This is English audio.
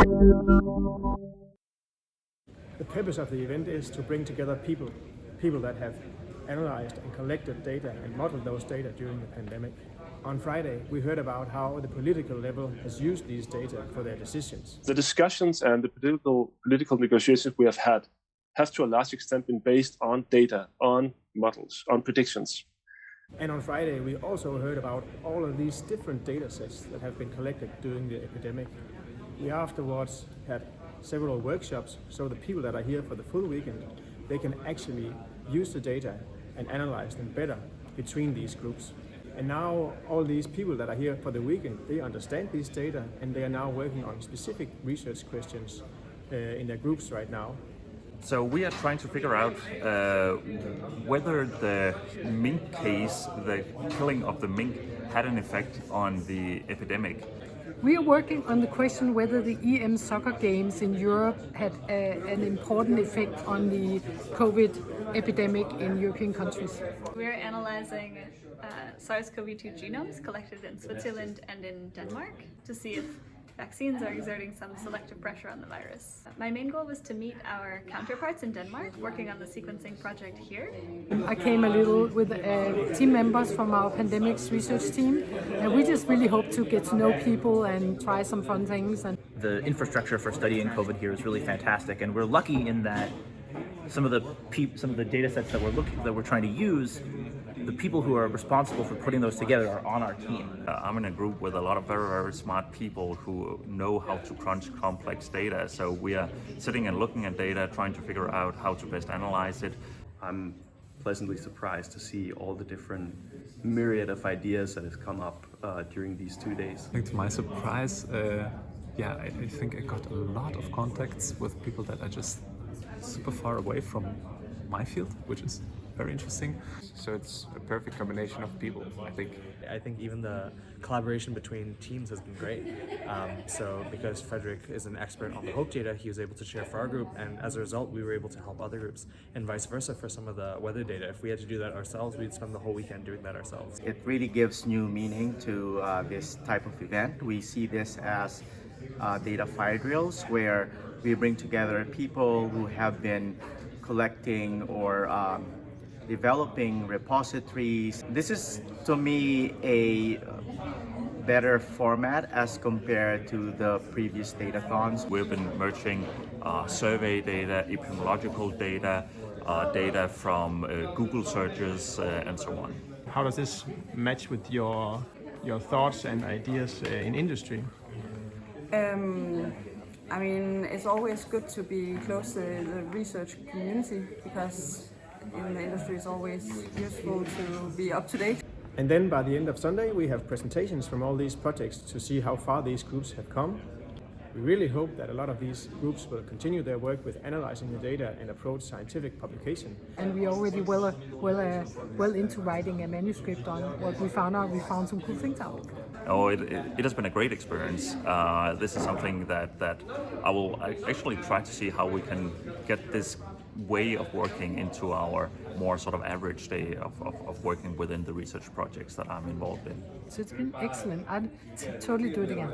The purpose of the event is to bring together people that have analyzed and collected data and modeled those data during the pandemic. On Friday, we heard about how the political level has used these data for their decisions. The discussions and the political negotiations we have had have to a large extent been based on data, on models, on predictions. And on Friday, we also heard about all of these different data sets that have been collected during the epidemic. We afterwards had several workshops, so the people that are here for the full weekend, they can actually use the data and analyze them better between these groups. And now all these people that are here for the weekend, they understand these data and they are now working on specific research questions in their groups right now. So we are trying to figure out whether the mink case, the killing of the mink, had an effect on the epidemic. We are working on the question whether the EM soccer games in Europe had an important effect on the COVID epidemic in European countries. We're analyzing SARS-CoV-2 genomes collected in Switzerland and in Denmark to see if vaccines are exerting some selective pressure on the virus. My main goal was to meet our counterparts in Denmark working on the sequencing project here. I came a little with team members from our pandemics research team, and we just really hope to get to know people and try some fun things. And the infrastructure for studying COVID here is really fantastic, and we're lucky in that some of the data sets that we're trying to use, the people who are responsible for putting those together are on our team. I'm in a group with a lot of very smart people who know how to crunch complex data. So we are sitting and looking at data, trying to figure out how to best analyze it. I'm pleasantly surprised to see all the different myriad of ideas that have come up during these 2 days. I think to my surprise, I think I got a lot of contacts with people that are just super far away from my field, which is very interesting. So it's a perfect combination of people, I think. I think even the collaboration between teams has been great. So because Frederick is an expert on the HOPE data, he was able to share for our group, and as a result, we were able to help other groups, and vice versa for some of the weather data. If we had to do that ourselves, we'd spend the whole weekend doing that ourselves. It really gives new meaning to this type of event. We see this as data fire drills, where we bring together people who have been collecting or developing repositories. This is, to me, a better format as compared to the previous datathons. We've been merging survey data, epidemiological data, data from Google searches, and so on. How does this match with your thoughts and ideas in industry? I mean, it's always good to be close to the research community, because in the industry it's always useful to be up to date. And then by the end of Sunday, we have presentations from all these projects to see how far these groups have come. We really hope that a lot of these groups will continue their work with analyzing the data and approach scientific publication. And we are already well into writing a manuscript on what we found out. We found some cool things out. Oh, it has been a great experience. This is something that I will actually try to see how we can get this way of working into our more sort of average day of working within the research projects that I'm involved in. So it's been excellent. I'd totally do it again.